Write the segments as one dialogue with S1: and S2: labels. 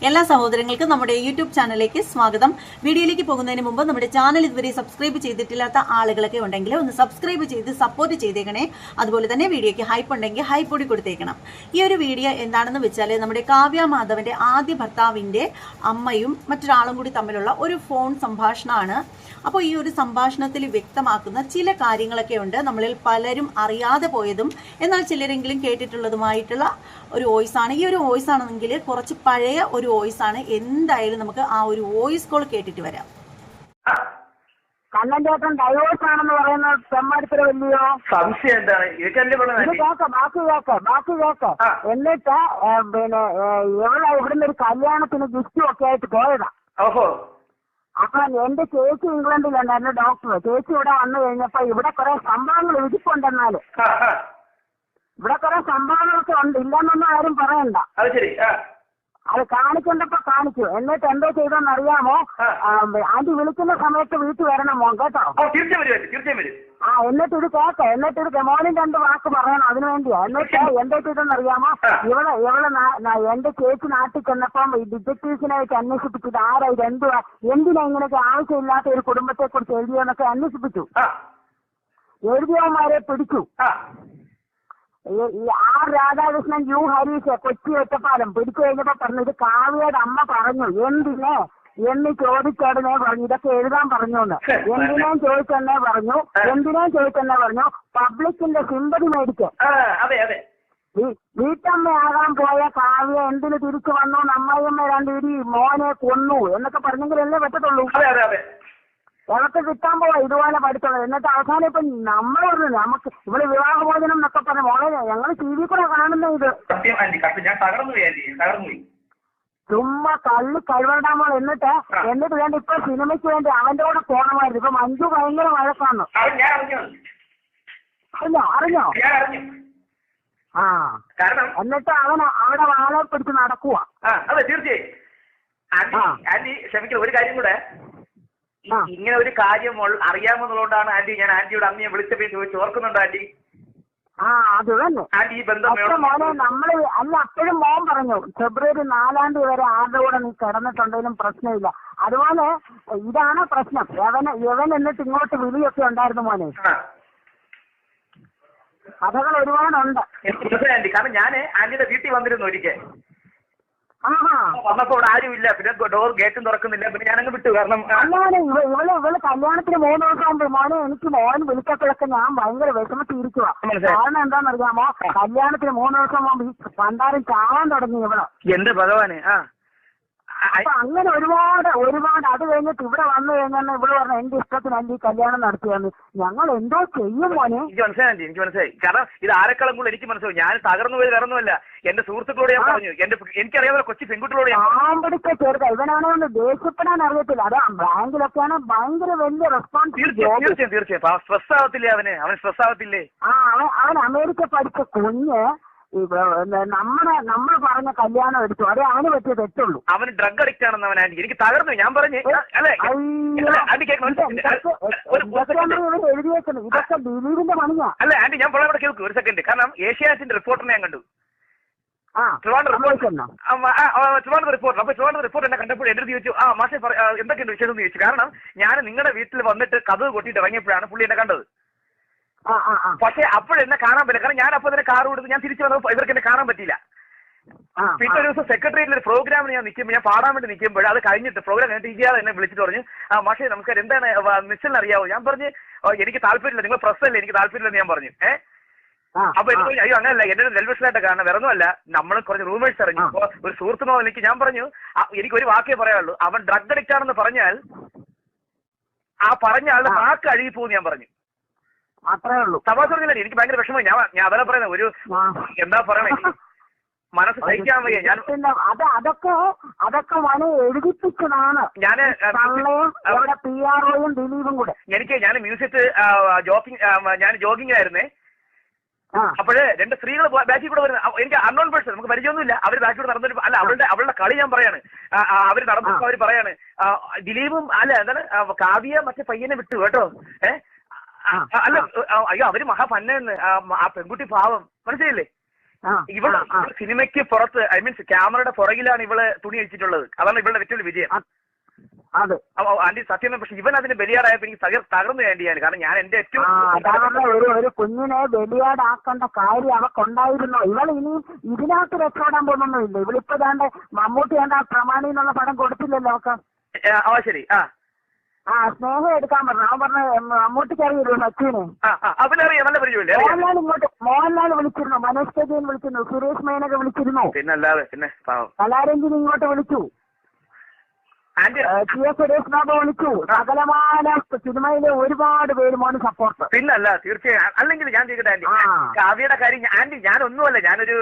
S1: എല്ലാ സഹോദരങ്ങൾക്കും നമ്മുടെ യൂട്യൂബ് ചാനലിലേക്ക് സ്വാഗതം. വീഡിയോയിലേക്ക് പോകുന്നതിന് മുമ്പ് നമ്മുടെ ചാനൽ ഇതുവരെ സബ്സ്ക്രൈബ് ചെയ്തിട്ടില്ലാത്ത ആളുകളൊക്കെ ഉണ്ടെങ്കിൽ ഒന്ന് സബ്സ്ക്രൈബ് ചെയ്ത് സപ്പോർട്ട് ചെയ്തേക്കണേ. അതുപോലെ തന്നെ വീഡിയോയ്ക്ക് ഹൈപ്പ് ഉണ്ടെങ്കിൽ ഹൈപ്പ് കൂടി കൊടുത്തേക്കണം. ഈ ഒരു വീഡിയോ എന്താണെന്ന് വെച്ചാൽ നമ്മുടെ കാവ്യ മാധവന്റെ ആദ്യ ഭർത്താവിന്റെ അമ്മയും മറ്റൊരാളും കൂടി തമ്മിലുള്ള ഒരു ഫോൺ സംഭാഷണമാണ്. അപ്പോൾ ഈ ഒരു സംഭാഷണത്തിൽ വ്യക്തമാക്കുന്ന ചില കാര്യങ്ങളൊക്കെ ഉണ്ട്, നമ്മളിൽ പലരും അറിയാതെ പോയതും എന്നാൽ ചിലരെങ്കിലും കേട്ടിട്ടുള്ളതുമായിട്ടുള്ള ഒരു വോയിസ് ആണ്. ഈ ഒരു വോയിസ് ആണെങ്കിൽ കുറച്ച് പഴയ ഒരു വോയിസ് ആണ്. എന്തായാലും നമുക്ക് ആ ഒരു വോയിസ് കോൾ കേട്ടിട്ട് വരാം.
S2: കണ്ണൻ ചേട്ടൻ ഡൈവോഴ്സ് ആണെന്ന് പറയുന്ന തെമ്മാടിത്തര വലിയോ
S3: സംശയം എന്താണ്?
S2: ബാക്കി കേക്ക്. എന്നിട്ട് പിന്നെ ഇവിടുന്ന് ഒരു കല്യാണത്തിന് ഗിഫ്റ്റും ഒക്കെ ആയിട്ട് പോയതാ.
S3: ഓഹോ.
S2: അപ്പൊ എന്റെ ചേച്ചി ഇംഗ്ലണ്ടിലുണ്ടായിരുന്നു ഡോക്ടർ. ചേച്ചി ഇവിടെ വന്നു കഴിഞ്ഞപ്പോ ഇവിടെ കുറെ സംഭവങ്ങൾ ഇരിപ്പുണ്ടെന്നാല് ഇവിടെ കുറെ സംഭവങ്ങളൊക്കെ ഉണ്ട്, ഇല്ലെന്നൊന്നും ആരും പറയണ്ട. അത് കാണിക്കണ്ടപ്പോ കാണിച്ചു. എന്നിട്ട് എന്തോ ചെയ്തെന്ന് അറിയാമോ? ആന്റി വിളിക്കുന്ന സമയത്ത് വീട്ടിൽ വരണം മോൻ, കേട്ടോ? എന്നിട്ട് ഇത് കേട്ടോ, എന്നിട്ട് ഇത് മോനും 2 വാക്ക് പറയണം, അതിനു വേണ്ടിയാ. എന്നിട്ട് എന്തോ ചെയ്തെന്ന് അറിയാമോ? ഇവള് എന്റെ ചേച്ചി നാട്ടിൽ ചെന്നപ്പം ഡിറ്റക്ടീവ്സിനായിട്ട് അന്വേഷിപ്പിച്ചു. ഇത് ആരാ, ഇത് എന്തുവാ, എന്തിനാ ഇങ്ങനെയൊക്കെ ആവശ്യമില്ലാത്ത ഒരു കുടുംബത്തെ കുറിച്ച് എഴുതിയെന്നൊക്കെ അന്വേഷിപ്പിച്ചു. എഴുതിയവന്മാരെ പിടിച്ചു. ഈ ആർ രാധാകൃഷ്ണൻ, യു ഹരീഷ്, കൊച്ചി ഒറ്റപ്പാലം പിടിച്ചു കഴിഞ്ഞപ്പോ പറഞ്ഞു ഇത് കാവ്യയുടെ അമ്മ പറഞ്ഞു. എന്തിനെ എന്ന് ചോദിച്ചടനെ പറഞ്ഞു ഇതൊക്കെ എഴുതാൻ പറഞ്ഞു എന്ന്. എന്തിനേം ചോദിച്ചെന്നേ പറഞ്ഞു പബ്ലിക്കിന്റെ സിമ്പതി മേടിക്കാൻ. വീട്ടമ്മയാകാൻ പോയ കാവ്യ എന്തിന് തിരിച്ചു വന്നു, അമ്മായിയമ്മ 2 ഇടി മോനെ കൊന്നു എന്നൊക്കെ പറഞ്ഞെങ്കിലല്ലേ പറ്റത്തുള്ളൂ. ഇവർക്ക് കിട്ടാൻ പോവാ ഇതുപോലെ പഠിച്ചുള്ളത്. എന്നിട്ട് അവസാനം ഇപ്പൊ നമ്മൾ പറഞ്ഞു നമുക്ക് ഇവിടെ വിവാഹമോചനം എന്നൊക്കെ പറഞ്ഞു. മോളെ ഞങ്ങൾ ടി വി കൂടെ കാണുന്ന ഇത് ചുമ്മാ കള്ളി കഴിവണ്ടാമോൾ. എന്നിട്ട് വേണ്ട ഇപ്പൊ സിനിമയ്ക്ക് വേണ്ടി അവന്റെ കൂടെ പോണമായിരുന്നു. ഇപ്പൊ മഞ്ജു ഭയങ്കര വഴക്കാണ്. അറിഞ്ഞോ? ആ, എന്നിട്ട് അവൻ അവിടെ വാളെ പിടിച്ച് നടക്കുവാ.
S3: അതെ, തീർച്ചയായും. ക്ഷമിക്കണം, ഒരു കാര്യം കൂടെ. ഇങ്ങനെ ഒരു കാര്യം അറിയാമെന്നുള്ളതുകൊണ്ടാണ് ആന്റി ഞാൻ ആന്റിയോട് അന്ന് ഞാൻ വിളിച്ചപ്പോ ചോദിച്ചു, ഓർക്കുന്നുണ്ടോ ആന്റി?
S2: അത് തന്നെ
S3: ആന്റി ഈ ബന്ധം
S2: മോനെ നമ്മള് അല്ല അപ്പോഴും മോൻ പറഞ്ഞു ഫെബ്രുവരി 4-ാം തീയതി വരെ ആരുടെ കൂടെ നീ കിടന്നിട്ടുണ്ടെങ്കിലും പ്രശ്നമില്ല. അതുപോലെ ഇതാണ് പ്രശ്നം. യവൻ എന്നിട്ട് ഇങ്ങോട്ട് വിളിയൊക്കെ ഉണ്ടായിരുന്നു മോനെ. കഥകൾ ഒരുപാടുണ്ട്.
S3: ആന്റി, കാരണം ഞാൻ ആന്റിയുടെ വീട്ടിൽ വന്നിരുന്നു ഒരിക്കൽ. വന്നപ്പോ അവിടെ ആരുമില്ല, പിന്നെ ഡോർ ഗേറ്റും തുറക്കുന്നില്ല, പിന്നെ ഞാനങ്ങ് വിട്ടു. കാരണം
S2: ഇവള് കല്യാണത്തിന് 3 ദിവസം ആകുമ്പോൾ മോനെ എനിക്ക് മോൻ വിളിച്ചപ്പോഴൊക്കെ ഞാൻ ഭയങ്കര വിഷമത്തിരിക്കുക. കാരണം എന്താണെന്നറിയാമോ? കല്യാണത്തിന് 3 ദിവസം മുമ്പ് ഈ പണ്ടാരം ചാവാൻ തുടങ്ങി ഇവള്.
S3: എന്റെ ഭഗവാനെ.
S2: അപ്പൊ അങ്ങനെ ഒരുപാട് അത് കഴിഞ്ഞിട്ട് ഇവിടെ വന്നു കഴിഞ്ഞാൽ ഇവിടെ പറഞ്ഞ എന്റെ ഇഷ്ടത്തിന് എന്റെ ഈ കല്യാണം നടത്തിയാന്ന്. ഞങ്ങൾ എന്തോ ചെയ്യും മോനെ.
S3: എനിക്ക് മനസ്സിലായി. കാരണം ഇത് ആരെക്കാളും കൂടെ എനിക്ക് മനസ്സിലായി. ഞാൻ തകർന്നു പോയി വേറൊന്നുമല്ല. എന്റെ സുഹൃത്തുക്കളോട് ഞാൻ പറഞ്ഞു, എനിക്കറിയാവുന്ന കൊച്ചു പെൺകുട്ടികളോട്
S2: ആമ്പടിക്ക ചെറുത ഇവനാണെ ഒന്ന് ദേഷ്യപ്പെടാൻ അറിയത്തില്ല. അത് ബാങ്കിലൊക്കെയാണ് ഭയങ്കര വലിയ റെസ്പോൺസിബിലിറ്റി.
S3: തീർച്ചയായും സ്ട്രെസ് ആവത്തില്ലേ അവൻ സ്ട്രെസ് ആവത്തില്ലേ?
S2: അവൻ അമേരിക്ക പഠിച്ച കുഞ്ഞ് നമ്മൾ പറഞ്ഞ കല്യാണം എടുത്തു. അതേ അവന് പറ്റിയ തെറ്റുള്ളൂ.
S3: അവന് ഡ്രഗ് അഡിക്റ്റ് ആണെന്ന് അവൻ ആന്റി എനിക്ക് തകർന്നു. ഞാൻ പറഞ്ഞു
S2: എഴുതിയേക്കുന്നു ഇതൊക്കെ ദിലീപിന്റെ പണിയാ.
S3: അല്ല ആന്റി, ഞാൻ പറയാൻ കേൾക്കൂ ഒരു സെക്കൻഡ്. കാരണം ഏഷ്യാനെറ്റിന്റെ റിപ്പോർട്ടറിനെ ഞാൻ കണ്ടു. ട്രിവാൻഡ്രം റിപ്പോർട്ടർ. അപ്പൊ ട്രിവാൻഡ്രം റിപ്പോർട്ട് എന്നെ കണ്ടപ്പോൾ എന്റെ ചോദിച്ചു, മാഷെ എന്തൊക്കെയുണ്ട് വിശേഷം എന്ന് ചോദിച്ചു. കാരണം ഞാൻ നിങ്ങളുടെ വീട്ടിൽ വന്നിട്ട് കഥ കൊട്ടിയിട്ട് ഇറങ്ങിയപ്പോഴാണ് പുള്ളി എന്നെ കണ്ടത്. പക്ഷെ അപ്പോഴെന്നെ കാണാൻ പറ്റില്ല. കാരണം ഞാൻ അപ്പൊ തന്നെ കാർ കൊടുത്ത് ഞാൻ തിരിച്ചു വന്നപ്പോൾ ഇവർക്ക് എന്നെ കാണാൻ പറ്റിയില്ല. പിന്നെ ഒരു ദിവസം സെക്രട്ടേറിയറ്റിൽ ഒരു പ്രോഗ്രാമിന് ഞാൻ നിൽക്കുമ്പോൾ, ഞാൻ പാടാൻ വേണ്ടി നിൽക്കുമ്പോൾ അത് കഴിഞ്ഞിട്ട് പ്രോഗ്രാം കഴിഞ്ഞിട്ട് ഇയാളെ എന്നെ വിളിച്ചിട്ട് പറഞ്ഞു, മാഷേ നമസ്കാരം, എന്താണ് നിശ്ചലിന് അറിയാവോ? ഞാൻ പറഞ്ഞു എനിക്ക് താല്പര്യമില്ല, നിങ്ങൾ പ്രസ് അല്ലേ, എനിക്ക് താല്പര്യമില്ലെന്ന് ഞാൻ പറഞ്ഞു. അപ്പൊ എനിക്ക് അയ്യോ അങ്ങനല്ല, എന്റെ നെൽവിഷനായിട്ട് കാരണം വേറൊന്നുമല്ല, നമ്മൾ കുറച്ച് റൂമേഴ്സ് അറിഞ്ഞു. അപ്പൊ ഒരു സുഹൃത്തിനോ എനിക്ക് ഞാൻ പറഞ്ഞു എനിക്ക് ഒരു വാക്കേ പറയാനുള്ളൂ, അവൻ ഡ്രഗ് അഡിക്റ്റ് ആണെന്ന് പറഞ്ഞാൽ ആ പറഞ്ഞ ആളുടെ നാക്ക് അഴുകി പോകും ഞാൻ പറഞ്ഞു.
S2: അത്രേ ഉള്ളൂ.
S3: തമാശ പറഞ്ഞില്ല, എനിക്ക് ഭയങ്കര വിഷമമായി. ഞാൻ അവരെ പറയുന്നത് ഒരു എന്താ പറയണേ, മനസ്സ് സഹിക്കാൻ വയ്യ. ഞാൻ
S2: അതൊക്കെ വളരെ എഴുതിപ്പിച്ചതാണ്. ഞാൻ ദിലീപും കൂടെ
S3: ഞാൻ മ്യൂസിയത്ത് ജോഗിംഗ് ആയിരുന്നേ. അപ്പോഴ് 2 സ്ത്രീകൾ ബാക്കിൽ കൂടെ വരുന്നത്. എനിക്ക് അൺനോൺ പേഴ്സൺ, നമുക്ക് പരിചയമൊന്നുമില്ല. അവര് ബാക്കി കൂടെ നടന്നിട്ട് അല്ല അവളുടെ കളി ഞാൻ പറയാണ്. അവര് നടന്നപ്പോ അവര് പറയാണ് ദിലീപും അല്ല എന്താണ് കാവ്യ മറ്റേ പയ്യനെ വിട്ടു കേട്ടോ. അല്ല അയ്യോ അവര് മഹാപന്നെന്ന്, ആ പെൺകുട്ടി പാവം, മനസ്സിലില്ലേ? ഇവള് സിനിമയ്ക്ക് പുറത്ത് ഐ മീൻസ് ക്യാമറയുടെ പുറകിലാണ് ഇവള് തുണി അഴിച്ചിട്ടുള്ളത്. അതാണ് ഇവളുടെ ഏറ്റവും വിജയം.
S2: അതെ
S3: ആന്റി സത്യം. പക്ഷെ ഇവൻ അതിന് ബലിയാടായപ്പോ എനിക്ക് തകർന്നു വേണ്ടിയാണ്. കാരണം ഞാൻ എന്റെ ഏറ്റവും
S2: ഒരു കുഞ്ഞിനെ ബലിയാടാക്കേണ്ട കാര്യം അവക്കുണ്ടായിരുന്നു. ഇവൾ ഇനി ഇതിനകത്ത് രക്ഷപ്പെടാൻ പോകുന്നൊന്നുമില്ല. ഇവളിപ്പോ ദാണ്ട് മമ്മൂട്ടി വേണ്ട പ്രമാണി എന്നുള്ള പടം കൊടുത്തില്ലല്ലോ അവക്ക്.
S3: ശരി.
S2: സ്നേഹം എടുക്കാൻ പറഞ്ഞു. അവൻ പറഞ്ഞു മമ്മൂട്ടിക്ക് അറിയില്ലോ സച്ചിനെ. മോഹൻലാൽ വിളിച്ചിരുന്നു, മനോജ് കെജയൻ വിളിച്ചിരുന്നു, സുരേഷ് മേനക വിളിച്ചിരുന്നു,
S3: പിന്നല്ലാതെ പിന്നെ
S2: കലാരഞ്ജിനി ഇങ്ങോട്ട് വിളിച്ചു, സുരേഷ് ബാബു വിളിച്ചു. സകലമായ സിനിമയിലെ ഒരുപാട് പേര് മോന് സപ്പോർട്ട്.
S3: പിന്നല്ല തീർച്ചയായും. അല്ലെങ്കിൽ ഞാൻ ചോദിക്കട്ടെ ആന്റി, കാവ്യയുടെ കാര്യം ആന്റി ഞാനൊന്നുമല്ല, ഞാനൊരു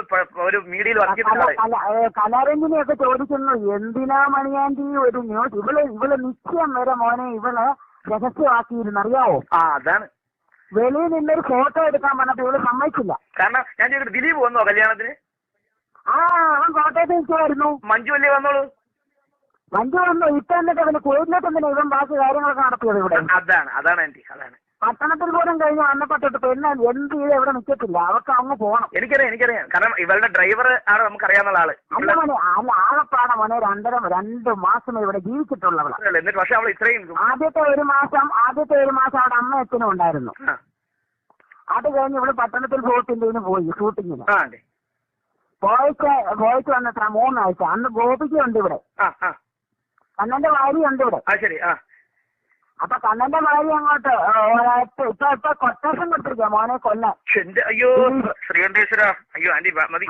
S3: മീഡിയയിൽ വർക്ക് ചെയ്തിട്ടുള്ള
S2: കലാരഞ്ജിനിയൊക്കെ ചോദിക്കുന്നു എന്തിനാ മണിയാന്റി ഒരു ന്യൂസ്. ഇവള് നിശ്ചയം വരെ മോനെ ഇവള് രഹസ്യമാക്കിയിരുന്നു അറിയാവോ.
S3: അതാണ്
S2: വെളിയിൽ നിന്നൊരു ഫോട്ടോ എടുക്കാൻ പറഞ്ഞപ്പോ ഇവള് സമ്മതിച്ചില്ല.
S3: കാരണം ഞാൻ ചോദിക്കട്ടെ, ദിലീപ് വന്നോ കല്യാണത്തിന്?
S2: അവൻ കോട്ടയത്ത് നിൽക്കുമായിരുന്നു.
S3: മഞ്ജു അല്ലേ വന്നോളൂ?
S2: മഞ്ജു വന്നു. ഇപ്പൊ എന്നിട്ട് അവന് കോയിലോട്ട് എന്തിനാ ഇവൻ ബാക്കി കാര്യങ്ങളൊക്കെ നടത്തിയത് ഇവിടെ?
S3: അതാണ് ആന്റി, അതാണ്.
S2: പട്ടണത്തിൽ പോലും കഴിഞ്ഞ് വന്നപ്പെട്ടിട്ട് പിന്നെ എന്ത് ചെയ്ത് എവിടെ നിൽക്കത്തില്ല. അവർക്ക് അങ്ങ് പോകണം.
S3: എനിക്കറിയാം. കാരണം ഇവളുടെ ഡ്രൈവർ ആണ് നമുക്കറിയാവുന്ന ആള്.
S2: അല്ല മോനെ, ആകപ്പാട മോനെ 2 മാസം ഇവിടെ ജീവിച്ചിട്ടുള്ളവളാ.
S3: എന്നിട്ട് പക്ഷെ അവൾ ഇത്രയും
S2: ആദ്യത്തെ ഒരു മാസം അവിടെ അമ്മ അച്ഛനും ഉണ്ടായിരുന്നു. അത് കഴിഞ്ഞ് ഇവിടെ പട്ടണത്തിൽ പോയിട്ടിന് പോയി ഷൂട്ടിങ്ങിന്. പോയിട്ട് വന്നത്ര 3 ആഴ്ച. അന്ന് ഗോപിക്കുണ്ട് ഇവിടെ, കണ്ണന്റെ ഭാര്യയുണ്ട് ഇവിടെ.
S3: ശരി.
S2: അപ്പൊ കണ്ണന്റെ ഭാര്യ അങ്ങോട്ട് ഇപ്പൊ കൊട്ടേഷൻ കൊടുത്തിരിക്കുക മോനെ കൊല്ലാൻ.
S3: അയ്യോ ശ്രീകണ്ഠേശ്വര, അയ്യോ ആന്റി മതി.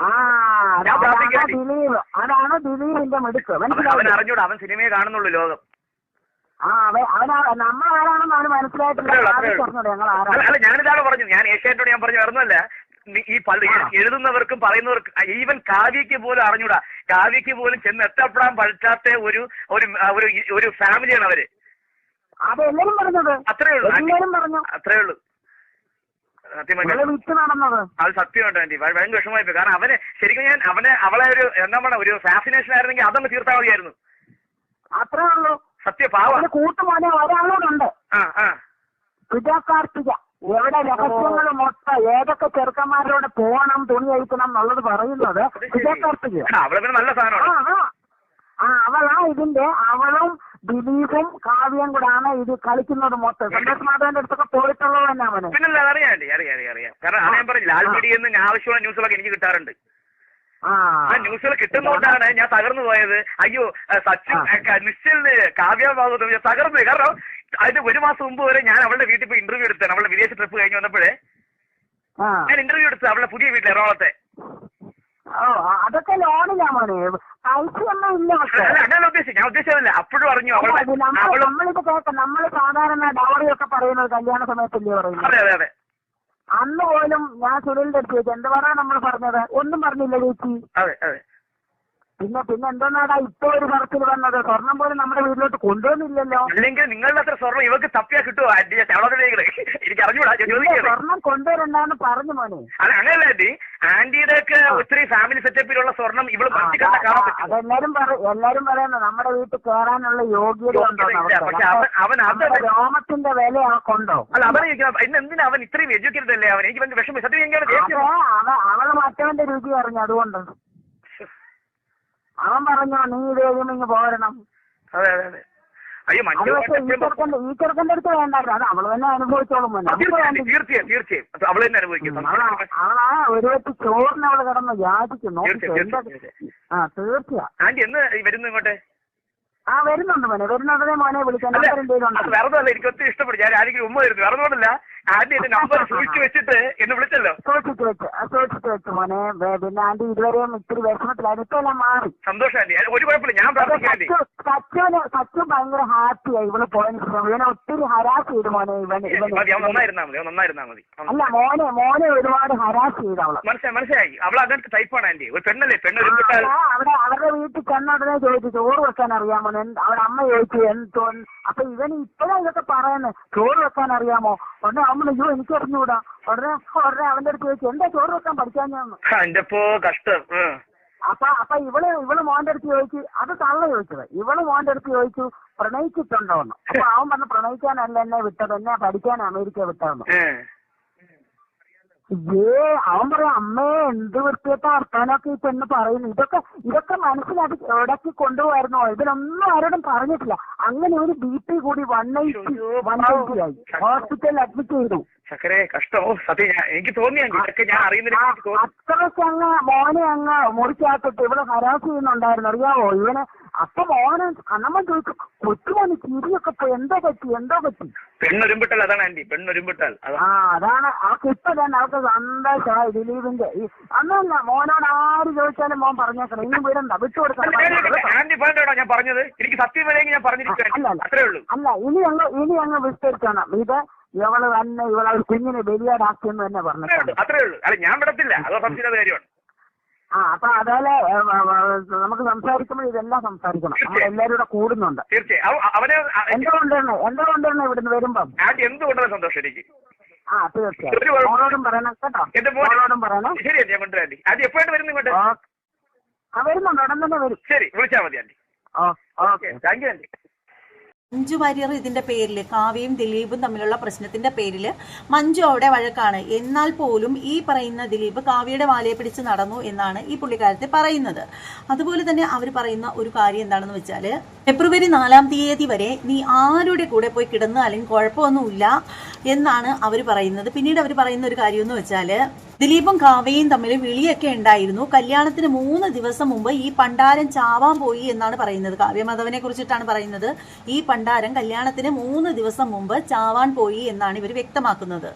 S2: അതാണ് ദിലീപിന്റെ മിടുക്ക്.
S3: അവൻ അറിഞ്ഞൂടാ, അവൻ സിനിമയെ കാണുന്നുള്ളൂ ലോകം.
S2: നമ്മളാരാണെന്ന് അവന് മനസ്സിലായിട്ടില്ല.
S3: അല്ല ഞാനിതാണ് പറഞ്ഞു, ഞാൻ ഏഷ്യാനോട് ഞാൻ പറഞ്ഞു വരുന്നല്ല. ഈ എഴുതുന്നവർക്കും പറയുന്നവർക്കും ഈവൻ കാവ്യക്ക് പോലും അറിഞ്ഞൂടാ. കാവ്യക്ക് പോലും ചെന്ന് എത്തപ്പെടാൻ പറ്റാത്ത ഒരു ഫാമിലിയാണ് അവര്.
S2: അതെല്ലാരും പറഞ്ഞത്.
S3: അത്രേ ഉള്ളൂ. അത് സത്യമായിട്ട് ആന്റി ഭയങ്കര വിഷമമായി പോയി. കാരണം ശരിക്കും അവളെ ഒരു ഫാസിനേഷൻ ആയിരുന്നെങ്കിൽ അതൊന്ന് തീർത്താൽ മതിയായിരുന്നു.
S2: അത്രേ ഉള്ളൂ.
S3: സത്യപാവം.
S2: കൂട്ടുമോനെ ഒരാളോടുണ്ട്, കാർത്തിക. എവിടെ രഹസ്യങ്ങൾ മൊത്തം ഏതൊക്കെ ചെറുക്കന്മാരോട് പോകണം, തുണി അഴിക്കണം എന്നുള്ളത് പറയുന്നത് കാർത്തിക.
S3: നല്ല സാധനമാണ്.
S2: അവളാ ഇതിന്റെ. അവളും ദിലീപും കാവ്യം കൂടാണ് ഇത് കളിക്കുന്നത് മൊത്തം. സന്തോഷ് മാധവന്റെ അടുത്തൊക്കെ പോയിട്ടുള്ളത് തന്നെ അവന്.
S3: പിന്നല്ല അറിയാം. കാരണം ഞാൻ പറഞ്ഞു ലാൽ മീഡിയയിൽ നിന്ന് ആവശ്യമുള്ള ന്യൂസുകളൊക്കെ എനിക്ക് കിട്ടാറുണ്ട്. ആ ന്യൂസുകൾ കിട്ടുന്നതുകൊണ്ടാണ് ഞാൻ തകർന്നു പോയത്. അയ്യോ സച്ചിൻ നിശ്ചലിന് കാവ്യഭാഗത്ത് ഞാൻ തകർന്നു. കാരണം അതിന് 1 മാസം മുമ്പ് വരെ ഞാൻ അവളുടെ വീട്ടിൽ പോയി ഇന്റർവ്യൂ എടുത്താണ്. അവളുടെ വിദേശ ട്രിപ്പ് കഴിഞ്ഞ് വന്നപ്പോഴേ ഞാൻ ഇന്റർവ്യൂ എടുത്തു അവളുടെ പുതിയ വീട്ടിൽ എറണാകുളത്തെ.
S2: അതൊക്കെ ലോണിലാ മോനെ, പൈസയൊന്നും ഇല്ല.
S3: ഞാൻ ഉദ്ദേശിച്ചതല്ല. അപ്പോഴും അറിഞ്ഞു
S2: നമ്മളിപ്പോ കേൾക്കാം. നമ്മള് സാധാരണ ഡൗറിയൊക്കെ പറയുന്നത് കല്യാണ സമയത്തല്ലേ പറയുന്നത്.
S3: അതെ.
S2: അന്ന് പോലും ഞാൻ സുനിലിന്റെ അടുത്ത് ചോദിച്ചു എന്താ പറയാ നമ്മൾ പറഞ്ഞത്. ഒന്നും പറഞ്ഞില്ല ചേച്ചി.
S3: അതെ.
S2: പിന്നെ എന്തോന്നാടാ ഇപ്പൊ ഒരു പറച്ചിൽ വന്നത്. സ്വർണം പോലും നമ്മുടെ വീട്ടിലോട്ട് കൊണ്ടുവന്നില്ലല്ലോ.
S3: അല്ലെങ്കിൽ നിങ്ങളുടെ അത്ര സ്വർണം ഇവർക്ക് തപ്പിയാ കിട്ടുമോ? എനിക്ക് അറിഞ്ഞൂടാ.
S2: സ്വർണം കൊണ്ടുവരണ്ടെന്ന് പറഞ്ഞു മോനെ.
S3: അങ്ങനെയല്ല ആന്റി, ആന്റിയുടെ ഒക്കെ ഒത്തിരി ഫാമിലി സെറ്റപ്പിലുള്ള സ്വർണം ഇവള്
S2: അതെല്ലാരും പറയുന്നത് നമ്മുടെ വീട്ടിൽ കയറാനുള്ള യോഗ്യത ഉണ്ടോ. രോമത്തിന്റെ വില കൊണ്ടോ?
S3: അല്ല അവനെ എന്തിനാ അവൻ ഇത്രയും എഡ്യൂക്കേറ്റഡ് അല്ലേ? അവൻ എനിക്ക് ഭയങ്കര വിഷമം.
S2: അവള് മറ്റവന്റെ രുചി അറിഞ്ഞു. അതുകൊണ്ട് അവൻ പറഞ്ഞോ നീ വേഗം ഇങ്ങ് പോരണം.
S3: അതെ. അയ്യോ
S2: ഈ ചെറുക്കന്റെ അടുത്ത് വേണ്ടായിരുന്നു. അത് അവള് തന്നെ അനുഭവിച്ചോളും.
S3: തീർച്ചയായും അവള് തന്നെ അനുഭവിക്കും.
S2: അവളാ ഒരു വെച്ച് ചോറിന് അവള് കിടന്ന് യാചിക്കുന്നു. തീർച്ചയായും.
S3: ആന്റി എന്ന് വരുന്നു ഇങ്ങോട്ട്?
S2: വരുന്നുണ്ട് മോനെ. വരുന്നുണ്ടേ മോനെ വിളിക്കാൻ.
S3: വേറൊന്നുമല്ല, എനിക്ക് ഒത്തിരി ഇഷ്ടപ്പെട്ടു. ഞാൻ ആരെങ്കിലും ഉമ്മ വരുന്നു, വേറൊന്നുമല്ല. ആന്റി എന്റെ നമ്പർ സൂക്ഷിച്ചു വെച്ചിട്ട് എന്നെ വിളിച്ചല്ലോ.
S2: സൂക്ഷിച്ചു വെച്ചു മോനെ. പിന്നെ ആന്റി ഇതുവരെയും ഇത്തിരി വിഷമത്തിലായിരുന്നു. ഇപ്പൊ എല്ലാം മാറി.
S3: സന്തോഷം ആന്റി, ഒരു കുഴപ്പമില്ല. ഞാൻ പ്രാർത്ഥിക്കാം.
S2: സച്ചു ഭയങ്കര ഹാപ്പിയായി ഇവള് പോയതിന്. ഇവനെ ഒത്തിരി ഹരാസ് ചെയ്തു മോനെ.
S3: നന്നായിരുന്നാ മതി.
S2: അല്ല മോനെ ഒരുപാട് ഹരാസ് ചെയ്തു അവള്.
S3: മനസ്സിലായി. അവൾ അങ്ങനത്തെ ടൈപ്പാണ് ആന്റി. ഒരു പെണ്ണല്ലേ?
S2: അവരുടെ വീട്ടിൽ ചെന്നുടനെ ചോദിച്ചു ചോറ് വെക്കാൻ അറിയാമോ. അവിടെ അമ്മ ചോദിച്ചു അപ്പൊ ഇവന് ഇപ്പഴാ ഇതൊക്കെ പറയുന്നത്. ചോറ് വെക്കാൻ അറിയാമോ? ഉടനെ അമ്മ അയ്യോ എനിക്ക് അറിഞ്ഞുകൂടാ. ഉടനെ അവന്റെ അടുത്ത് ചോദിച്ചു എന്താ ചോറ് വെക്കാൻ പഠിക്കാൻ ഞാൻ.
S3: കഷ്ടം.
S2: അപ്പൊ ഇവള് മോന്റെ അടുത്ത് ചോദിച്ചു. അത് തള്ള ചോദിച്ചത്. ഇവള് മോന്റെ അടുത്ത് ചോദിച്ചു പ്രണയിച്ചിട്ടുണ്ടോന്ന്. അപ്പൊ അവൻ പറഞ്ഞു പ്രണയിക്കാനല്ല എന്നെ വിട്ടത്, എന്നെ പഠിക്കാൻ അമേരിക്ക വിട്ടതെന്ന്. അവൻ പറയാം അമ്മേ എന്ത് വൃത്തിയത്തെ വർത്താനൊക്കെ ഈ പെണ്ണ് പറയുന്നു. ഇതൊക്കെ മനസ്സിലാക്കി ഇടയ്ക്ക് കൊണ്ടുപോകായിരുന്നോ? ഇതിനൊന്നും ആരോടും പറഞ്ഞിട്ടില്ല. അങ്ങനെ ഒരു BP കൂടി 180 ആയി. ഹോസ്പിറ്റലിൽ അഡ്മിറ്റ് ചെയ്തു.
S3: ചക്കരെ കഷ്ടമോ സത്യം. എനിക്ക് തോന്നിയാണ് ഇതൊക്കെ ഞാൻ അറിയുന്നില്ല.
S2: അത്രയ്ക്ക് അങ്ങ് മോനെ അങ്ങ് മുറിക്കാത്തിട്ട് ഇവിടെ ഹരാസ് ചെയ്യുന്നുണ്ടായിരുന്നു, അറിയാവോ ഇവന്. അപ്പൊ മോന് അന്നമ്മ ചോദിച്ചു, കൊച്ചുമോന് ചിരിയൊക്കെ പോയി, എന്തോ പറ്റി.
S3: പെണ്ണൊരുമ്പിട്ടാൽ അതാണ് ആന്റി, പെണ്ണൊരുമ്പിട്ടാൽ.
S2: അതാണ് അവർക്ക് ഇപ്പൊ തന്നെ അവർക്ക് സന്തോഷമായി ദിലീപിന്റെ. അന്നല്ല മോനോട് ആര് ചോദിച്ചാലും മോൻ പറഞ്ഞേക്കണം, ഇനി വിടണ്ട, വിട്ടുകൊടുക്കണം.
S3: ആന്റി പറഞ്ഞോ ഞാൻ പറഞ്ഞത്, എനിക്ക് സത്യം വേണമെങ്കിൽ ഞാൻ പറഞ്ഞിരിക്കും. അത്രേ ഉള്ളൂ.
S2: അല്ല ഇനി അങ്ങ് വിസ്തരിക്കണം. ഇത് ഇവള് തന്നെ ഇവളെ കുഞ്ഞിനെ ബലിയാടാക്കിയെന്ന് തന്നെ പറഞ്ഞു.
S3: അത്രേ ഉള്ളൂ. അല്ല ഞാൻ വിടത്തില്ല, അതോ സംശയമില്ലാത്ത കാര്യമാണ്.
S2: അപ്പൊ അതേപോലെ നമുക്ക് സംസാരിക്കുമ്പോൾ ഇതെല്ലാം സംസാരിക്കണം. നമ്മൾ എല്ലാവരും കൂടെ കൂടുന്നുണ്ട്.
S3: തീർച്ചയായും അവനെ
S2: എന്താ കൊണ്ടുവരണേ ഇവിടുന്ന് വരുമ്പം?
S3: എന്തുകൊണ്ടുള്ള സന്തോഷം എനിക്ക്.
S2: തീർച്ചയായും മോളോടും പറയണം കേട്ടോ, മോളോടും പറയണം.
S3: ശരി ആന്റി, ഞാൻ കൊണ്ടുവരാം ആന്റി. ആന്റി എപ്പോഴാണ് വരുന്നത് ഇങ്ങോട്ട്?
S2: വരുന്നുണ്ട്, ഉടൻ തന്നെ വരും.
S3: ശരി, വിളിച്ചാൽ മതി aunty. Okay, thank you aunty.
S1: Manju Warrier ഇതിന്റെ പേരിൽ, കാവ്യയും ദിലീപും തമ്മിലുള്ള പ്രശ്നത്തിന്റെ പേരിൽ മഞ്ജു അവിടെ വഴക്കാണ്. എന്നാൽ പോലും ഈ പറയുന്ന ദിലീപ് കാവ്യയുടെ വാലയെ പിടിച്ച് നടന്നു എന്നാണ് ഈ പുള്ളിക്കാരത്തെ പറയുന്നത്. അതുപോലെ തന്നെ അവർ പറയുന്ന ഒരു കാര്യം എന്താണെന്ന് വെച്ചാൽ, ഫെബ്രുവരി 4-ാം തീയതി വരെ നീ ആരുടെ കൂടെ പോയി കിടന്നാലും കുഴപ്പമൊന്നുമില്ല എന്നാണ് അവർ പറയുന്നത്. പിന്നീട് അവർ പറയുന്ന ഒരു കാര്യം എന്ന് വെച്ചാൽ, ദിലീപും കാവ്യയും തമ്മിൽ വിളിയൊക്കെ ഉണ്ടായിരുന്നു. കല്യാണത്തിന് 3 ദിവസം മുമ്പ് ഈ പണ്ടാരൻ ചാവാൻ പോയി എന്നാണ് പറയുന്നത്. കാവ്യമാധവനെ കുറിച്ചിട്ടാണ് പറയുന്നത്. ഈ പണ്ടാരൻ കല്യാണത്തിന് 3 ദിവസം മുമ്പ് ചാവാൻ പോയി എന്നാണ് ഇവർ വ്യക്തമാക്കുന്നത്.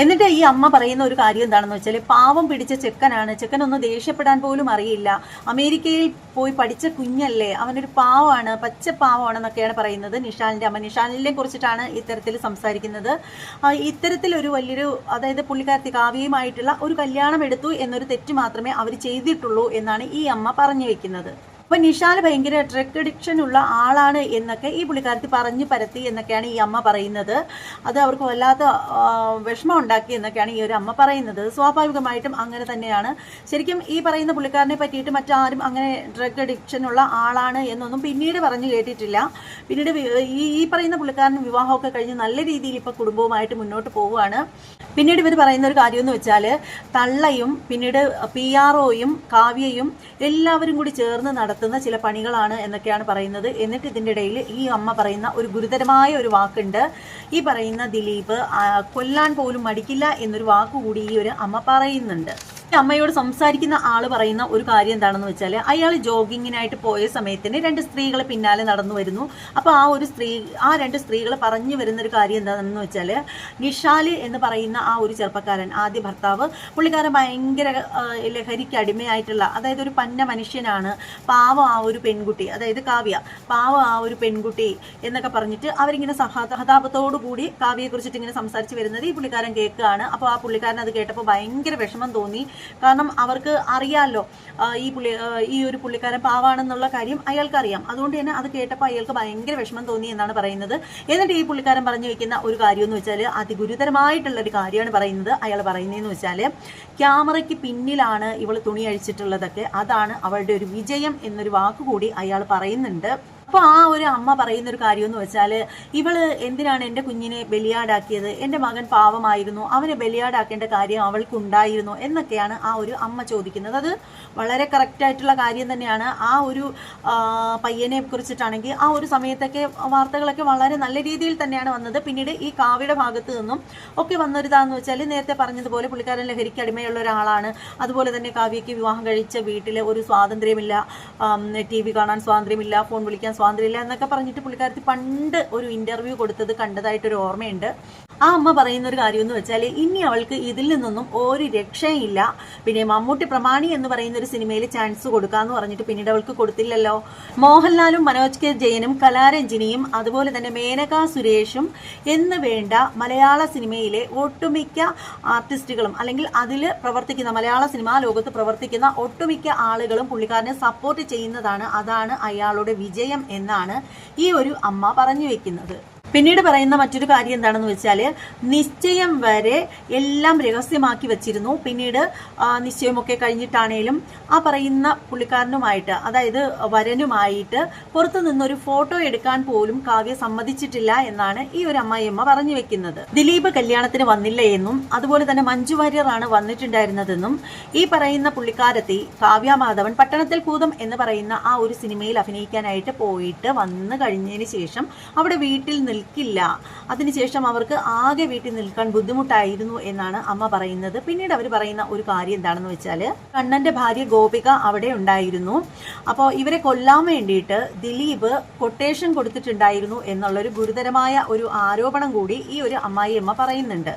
S1: എന്നിട്ട് ഈ അമ്മ പറയുന്ന ഒരു കാര്യം എന്താണെന്ന് വെച്ചാൽ, പാവം പിടിച്ച ചെക്കനാണ്, ചെക്കനൊന്നും ദേഷ്യപ്പെടാൻ പോലും അറിയില്ല, അമേരിക്കയിൽ പോയി പഠിച്ച കുഞ്ഞല്ലേ, അവനൊരു പാവമാണ്, പച്ചപ്പാവമാണെന്നൊക്കെയാണ് പറയുന്നത്. നിഷാലിന്റെ അമ്മ, നിഷാലിനെ കുറിച്ചിട്ടാണ് ഇത്തരത്തിൽ സംസാരിക്കുന്നത്. ഇത്തരത്തിലൊരു വലിയൊരു, അതായത് പുള്ളിക്കാരത്തി കാവ്യയുമായിട്ടുള്ള ഒരു കല്യാണം എടുത്തു എന്നൊരു തെറ്റ് മാത്രമേ അവർ ചെയ്തിട്ടുള്ളൂ എന്നാണ് ഈ അമ്മ പറഞ്ഞു വെക്കുന്നത്. അപ്പൊ നിഷാൽ ഭയങ്കര ഡ്രഗ് അഡിക്ഷൻ ഉള്ള ആളാണ് എന്നൊക്കെ ഈ പുള്ളിക്കാരത്തി പറഞ്ഞു പരത്തി എന്നൊക്കെയാണ് ഈ അമ്മ പറയുന്നത്. അത് അവർക്ക് വല്ലാത്ത വിഷമം ഉണ്ടാക്കി എന്നൊക്കെയാണ് ഈ ഒരു അമ്മ പറയുന്നത്. സ്വാഭാവികമായിട്ടും അങ്ങനെ തന്നെയാണ്. ശരിക്കും ഈ പറയുന്ന പുള്ളിക്കാരനെ പറ്റിയിട്ട് മറ്റാരും അങ്ങനെ ഡ്രഗ് അഡിക്ഷൻ ഉള്ള ആളാണ് എന്നൊന്നും പിന്നീട് പറഞ്ഞു കേട്ടിട്ടില്ല. പിന്നീട് ഈ പറയുന്ന പുള്ളിക്കാരൻ വിവാഹമൊക്കെ കഴിഞ്ഞ് നല്ല രീതിയിൽ ഇപ്പൊ കുടുംബവുമായിട്ട് മുന്നോട്ട് പോവുകയാണ്. പിന്നീട് ഇവർ പറയുന്ന ഒരു കാര്യം എന്ന് വെച്ചാൽ, തള്ളയും പിന്നീട് PROയും കാവ്യയും എല്ലാവരും കൂടി ചേർന്ന് നടത്തുന്ന ചില പണികളാണ് എന്നൊക്കെയാണ് പറയുന്നത്. എന്നിട്ട് ഇതിൻ്റെ ഇടയിൽ ഈ അമ്മ പറയുന്ന ഒരു ഗുരുതരമായ ഒരു വാക്കുണ്ട്. ഈ പറയുന്ന ദിലീപ് കൊല്ലാൻ പോലും മടിക്കില്ല എന്നൊരു വാക്കുകൂടി ഈ ഒരു അമ്മ പറയുന്നുണ്ട്. അമ്മയോട് സംസാരിക്കുന്ന ആള് പറയുന്ന ഒരു കാര്യം എന്താണെന്ന് വെച്ചാൽ, അയാൾ ജോഗിങ്ങിനായിട്ട് പോയ സമയത്തിന് 2 സ്ത്രീകൾ പിന്നാലെ നടന്നു വരുന്നു. അപ്പോൾ ആ 2 സ്ത്രീകൾ പറഞ്ഞു വരുന്ന ഒരു കാര്യം എന്താണെന്ന് വെച്ചാൽ, നിഷാൽ എന്ന് പറയുന്ന ആ ഒരു ചെറുപ്പക്കാരൻ, ആദ്യ ഭർത്താവ്, പുള്ളിക്കാരൻ ഭയങ്കര ലഹരിക്ക് അടിമയായിട്ടുള്ള, അതായത് ഒരു പന്ന മനുഷ്യനാണ്, പാവം ആ ഒരു പെൺകുട്ടി, അതായത് കാവ്യ, പാവം ആ ഒരു പെൺകുട്ടി എന്നൊക്കെ പറഞ്ഞിട്ട് അവരിങ്ങനെ സഹതാപത്തോടു കൂടി കാവ്യയെ കുറിച്ചിട്ട് ഇങ്ങനെ സംസാരിച്ച് വരുന്നത് ഈ പുള്ളിക്കാരൻ കേൾക്കുകയാണ്. അപ്പോൾ ആ പുള്ളിക്കാരൻ അത് കേട്ടപ്പോൾ ഭയങ്കര വിഷമം തോന്നി. കാരണം അവർക്ക് അറിയാമല്ലോ ഈ ഒരു പുള്ളിക്കാരൻ പാവാണെന്നുള്ള കാര്യം അയാൾക്ക് അറിയാം. അതുകൊണ്ട് തന്നെ അത് കേട്ടപ്പോൾ അയാൾക്ക് ഭയങ്കര വിഷമം തോന്നി എന്നാണ് പറയുന്നത്. എന്നിട്ട് ഈ പുള്ളിക്കാരൻ പറഞ്ഞു വെക്കുന്ന ഒരു കാര്യം എന്ന് വെച്ചാൽ, അതിഗുരുതരമായിട്ടുള്ള ഒരു കാര്യമാണ് പറയുന്നത്. അയാൾ പറയുന്നതെന്ന് വെച്ചാൽ, ക്യാമറയ്ക്ക് പിന്നിലാണ് ഇവൾ തുണി അഴിച്ചിട്ടുള്ളതൊക്കെ, അതാണ് അവളുടെ ഒരു വിജയം എന്നൊരു വാക്കുകൂടി അയാൾ പറയുന്നുണ്ട്. അപ്പോൾ ആ ഒരു അമ്മ പറയുന്ന ഒരു കാര്യം എന്ന് വെച്ചാൽ, ഇവള് എന്തിനാണ് എൻ്റെ കുഞ്ഞിനെ ബലിയാടാക്കിയത്, എൻ്റെ മകൻ പാവമായിരുന്നു, അവനെ ബലിയാടാക്കേണ്ട കാര്യം അവൾക്കുണ്ടായിരുന്നു എന്നൊക്കെയാണ് ആ ഒരു അമ്മ ചോദിക്കുന്നത്. അത് വളരെ കറക്റ്റായിട്ടുള്ള കാര്യം തന്നെയാണ്. ആ ഒരു പയ്യനെ കുറിച്ചിട്ടാണെങ്കിൽ ആ ഒരു സമയത്തൊക്കെ വാർത്തകളൊക്കെ വളരെ നല്ല രീതിയിൽ തന്നെയാണ് വന്നത്. പിന്നീട് ഈ കാവ്യയുടെ ഭാഗത്ത് നിന്നും ഒക്കെ വന്നൊരിതാന്ന് വെച്ചാൽ, നേരത്തെ പറഞ്ഞതുപോലെ പുള്ളിക്കാരൻ ലഹരിക്ക് അടിമയുള്ള ഒരാളാണ്. അതുപോലെ തന്നെ കാവ്യയ്ക്ക് വിവാഹം കഴിച്ച വീട്ടിൽ ഒരു സ്വാതന്ത്ര്യമില്ല, TV കാണാൻ സ്വാതന്ത്ര്യമില്ല, ഫോൺ വിളിക്കാൻ സ്വാതന്ത്ര്യമില്ല എന്നൊക്കെ പറഞ്ഞിട്ട് പുള്ളിക്കാരത്തി പണ്ട് ഒരു ഇന്റർവ്യൂ കൊടുത്തത് കണ്ടതായിട്ടൊരു ഓർമ്മയുണ്ട്. ആ അമ്മ പറയുന്ന ഒരു കാര്യം എന്ന് വെച്ചാൽ, ഇനി അവൾക്ക് ഇതിൽ നിന്നൊന്നും ഒരു രക്ഷയില്ല. പിന്നെ മമ്മൂട്ടി പ്രമാണി എന്ന് പറയുന്ന ഒരു സിനിമയിൽ ചാൻസ് കൊടുക്കാന്ന് പറഞ്ഞിട്ട് പിന്നീട് അവൾക്ക് കൊടുത്തില്ലല്ലോ. മോഹൻലാലും മനോജ് കെ ജയനും കലാരഞ്ജിനിയും അതുപോലെ തന്നെ മേനക സുരേഷും എന്ന് വേണ്ട മലയാള സിനിമയിലെ ഒട്ടുമിക്ക ആർട്ടിസ്റ്റുകളും, അല്ലെങ്കിൽ അതിൽ പ്രവർത്തിക്കുന്ന, മലയാള സിനിമാ ലോകത്ത് പ്രവർത്തിക്കുന്ന ഒട്ടുമിക്ക ആളുകളും പുള്ളിക്കാരനെ സപ്പോർട്ട് ചെയ്യുന്നതാണ്. അതാണ് അയാളുടെ വിജയം എന്നാണ് ഈ ഒരു അമ്മ പറഞ്ഞു വെക്കുന്നത്. പിന്നീട് പറയുന്ന മറ്റൊരു കാര്യം എന്താണെന്ന് വെച്ചാൽ നിശ്ചയം വരെ എല്ലാം രഹസ്യമാക്കി വെച്ചിരുന്നു. പിന്നീട് നിശ്ചയമൊക്കെ കഴിഞ്ഞിട്ടാണേലും ആ പറയുന്ന പുള്ളിക്കാരനുമായിട്ട്, അതായത് വരനുമായിട്ട് പുറത്തു നിന്നൊരു ഫോട്ടോ എടുക്കാൻ പോലും കാവ്യ സമ്മതിച്ചിട്ടില്ല എന്നാണ് ഈ ഒരു അമ്മായിയമ്മ പറഞ്ഞു വെക്കുന്നത്. ദിലീപ് കല്യാണത്തിന് വന്നില്ല എന്നും അതുപോലെ തന്നെ മഞ്ജു വാര്യറാണ് വന്നിട്ടുണ്ടായിരുന്നതെന്നും ഈ പറയുന്ന പുള്ളിക്കാരത്തി കാവ്യ മാധവൻ പട്ടണത്തിൽ കൂതം എന്ന് പറയുന്ന ആ ഒരു സിനിമയിൽ അഭിനയിക്കാനായിട്ട് പോയിട്ട് വന്നു കഴിഞ്ഞതിന് ശേഷം അവിടെ വീട്ടിൽ നിൽക്കില്ല, അതിനുശേഷം അവർക്ക് ആകെ വീട്ടിൽ നിൽക്കാൻ ബുദ്ധിമുട്ടായിരുന്നു എന്നാണ് അമ്മ പറയുന്നത്. പിന്നീട് അവർ പറയുന്ന ഒരു കാര്യം എന്താണെന്ന് വെച്ചാൽ കണ്ണന്റെ ഭാര്യ ഗോപിക അവിടെ ഉണ്ടായിരുന്നു. അപ്പോൾ ഇവരെ കൊല്ലാൻ വേണ്ടിയിട്ട് ദിലീപ് കൊട്ടേഷൻ കൊടുത്തിട്ടുണ്ടായിരുന്നു എന്നുള്ളൊരു ഗുരുതരമായ ഒരു ആരോപണം കൂടി ഈ ഒരു അമ്മായിയമ്മ പറയുന്നുണ്ട്.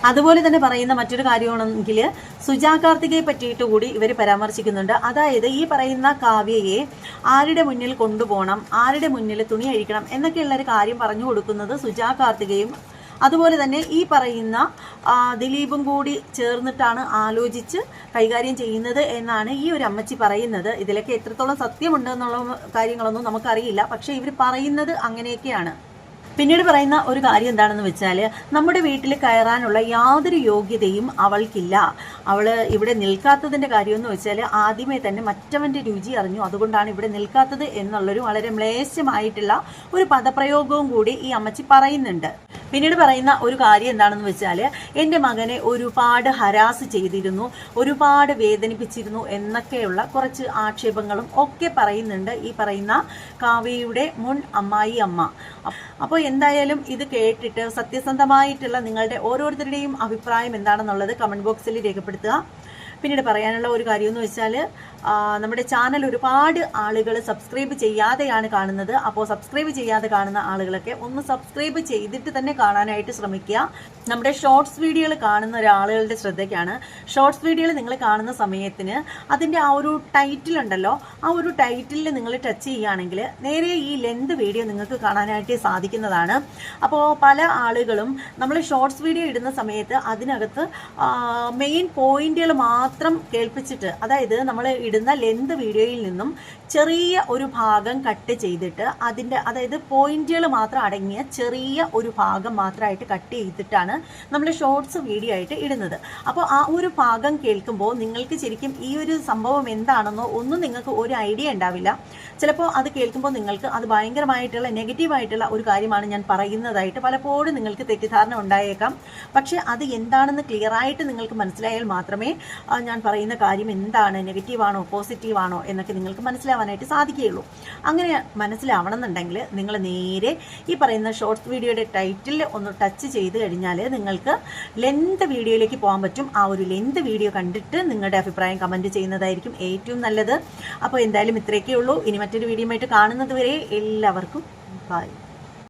S1: അതുപോലെ തന്നെ പറയുന്ന മറ്റൊരു കാര്യമാണെങ്കിൽ സുജാ കാർത്തികയെ പറ്റിയിട്ട് കൂടി ഇവർ പരാമർശിക്കുന്നുണ്ട്. അതായത് ഈ പറയുന്ന കാവ്യയെ ആരുടെ മുന്നിൽ കൊണ്ടുപോകണം, ആരുടെ മുന്നിൽ തുണി അഴിക്കണം എന്നൊക്കെയുള്ളൊരു കാര്യം പറഞ്ഞു കൊടുക്കുന്നത് സുജാ കാർത്തികയും അതുപോലെ തന്നെ ഈ പറയുന്ന ദിലീപും കൂടി ചേർന്നിട്ടാണ് ആലോചിച്ച് കൈകാര്യം ചെയ്യുന്നത് എന്നാണ് ഈ ഒരു അമ്മച്ചി പറയുന്നത്. ഇതിലൊക്കെ എത്രത്തോളം സത്യമുണ്ടെന്നുള്ള കാര്യങ്ങളൊന്നും നമുക്കറിയില്ല, പക്ഷേ ഇവർ പറയുന്നത് അങ്ങനെയൊക്കെയാണ്. പിന്നീട് പറയുന്ന ഒരു കാര്യം എന്താണെന്ന് വെച്ചാൽ നമ്മുടെ വീട്ടിൽ കയറാനുള്ള യാതൊരു യോഗ്യതയും അവൾക്കില്ല. അവൾ ഇവിടെ നിൽക്കാത്തതിൻ്റെ കാര്യമെന്ന് വെച്ചാൽ ആദ്യമേ തന്നെ മറ്റവൻ്റെ രുചി അറിഞ്ഞു, അതുകൊണ്ടാണ് ഇവിടെ നിൽക്കാത്തത് എന്നുള്ളൊരു വളരെ മ്ലേച്ഛമായിട്ടുള്ള ഒരു പദപ്രയോഗവും കൂടി ഈ അമ്മച്ചി പറയുന്നുണ്ട്. പിന്നീട് പറയുന്ന ഒരു കാര്യം എന്താണെന്ന് വെച്ചാൽ എൻ്റെ മകനെ ഒരുപാട് ഹരാസ് ചെയ്തിരുന്നു, ഒരുപാട് വേദനിപ്പിച്ചിരുന്നു എന്നൊക്കെയുള്ള കുറച്ച് ആക്ഷേപങ്ങളും ഒക്കെ പറയുന്നുണ്ട് ഈ പറയുന്ന കാവ്യയുടെ മുൻ അമ്മായി അമ്മ. അപ്പോൾ എന്തായാലും ഇത് കേട്ടിട്ട് സത്യസന്ധമായിട്ടുള്ള നിങ്ങളുടെ ഓരോരുത്തരുടെയും അഭിപ്രായം എന്താണെന്നുള്ളത് കമൻറ്റ് ബോക്സിൽ രേഖപ്പെടുത്തുക. പിന്നീട് പറയാനുള്ള ഒരു കാര്യമെന്ന് വെച്ചാൽ നമ്മുടെ ചാനൽ ഒരുപാട് ആളുകൾ സബ്സ്ക്രൈബ് ചെയ്യാതെയാണ് കാണുന്നത്. അപ്പോൾ സബ്സ്ക്രൈബ് ചെയ്യാതെ കാണുന്ന ആളുകളൊക്കെ ഒന്ന് സബ്സ്ക്രൈബ് ചെയ്തിട്ട് തന്നെ കാണാനായിട്ട് ശ്രമിക്കുക. നമ്മുടെ ഷോർട്സ് വീഡിയോകൾ കാണുന്ന ഒരാളുകളുടെ ശ്രദ്ധയ്ക്കാണ്, ഷോർട്സ് വീഡിയോകൾ നിങ്ങൾ കാണുന്ന സമയത്തിന് അതിൻ്റെ ആ ഒരു ടൈറ്റിൽ ഉണ്ടല്ലോ, ആ ഒരു ടൈറ്റിലിൽ നിങ്ങൾ ടച്ച് ചെയ്യുകയാണെങ്കിൽ നേരെ ഈ ലെന്ത് വീഡിയോ നിങ്ങൾക്ക് കാണാനായിട്ട് സാധിക്കുന്നതാണ്. അപ്പോൾ പല ആളുകളും നമ്മൾ ഷോർട്സ് വീഡിയോ ഇടുന്ന സമയത്ത് അതിനകത്ത് മെയിൻ പോയിന്റുകൾ മാത്രം കേൾപ്പിച്ചിട്ട്, അതായത് നമ്മൾ ഇടുന്ന ലെന്ത് വീഡിയോയിൽ നിന്നും ചെറിയ ഒരു ഭാഗം കട്ട് ചെയ്തിട്ട് അതിൻ്റെ, അതായത് പോയിന്റുകൾ മാത്രം അടങ്ങിയ ചെറിയ ഒരു ഭാഗം മാത്രമായിട്ട് കട്ട് ചെയ്തിട്ടാണ് നമ്മൾ ഷോർട്സ് വീഡിയോ ആയിട്ട് ഇടുന്നത്. അപ്പോൾ ആ ഒരു ഭാഗം കേൾക്കുമ്പോൾ നിങ്ങൾക്ക് ശരിക്കും ഈ ഒരു സംഭവം എന്താണെന്നോ ഒന്നും നിങ്ങൾക്ക് ഒരു ഐഡിയ ഉണ്ടാവില്ല. ചിലപ്പോൾ അത് കേൾക്കുമ്പോൾ നിങ്ങൾക്ക് അത് ഭയങ്കരമായിട്ടുള്ള നെഗറ്റീവായിട്ടുള്ള ഒരു കാര്യമാണ് ഞാൻ പറയുന്നതായിട്ട് പലപ്പോഴും നിങ്ങൾക്ക് തെറ്റിദ്ധാരണ ഉണ്ടായേക്കാം. പക്ഷേ അത് എന്താണെന്ന് ക്ലിയറായിട്ട് നിങ്ങൾക്ക് മനസ്സിലായാൽ മാത്രമേ ഞാൻ പറയുന്ന കാര്യം എന്താണ്, നെഗറ്റീവാണോ പോസിറ്റീവാണോ എന്നൊക്കെ നിങ്ങൾക്ക് മനസ്സിലാവാനായിട്ട് സാധിക്കുകയുള്ളൂ. അങ്ങനെ മനസ്സിലാവണമെന്നുണ്ടെങ്കിൽ നിങ്ങൾ നേരെ ഈ പറയുന്ന ഷോർട്സ് വീഡിയോയുടെ ടൈറ്റിൽ ഒന്ന് ടച്ച് ചെയ്ത് കഴിഞ്ഞാൽ നിങ്ങൾക്ക് ലെന്ത് വീഡിയോയിലേക്ക് പോകാൻ പറ്റും. ആ ഒരു ലെന്ത് വീഡിയോ കണ്ടിട്ട് നിങ്ങളുടെ അഭിപ്രായം കമൻറ്റ് ചെയ്യുന്നതായിരിക്കും ഏറ്റവും നല്ലത്. അപ്പോൾ എന്തായാലും ഇത്രയൊക്കെ ഉള്ളൂ. ഇനി മറ്റൊരു വീഡിയോ ആയിട്ട് കാണുന്നത് വരെ എല്ലാവർക്കും ബൈ.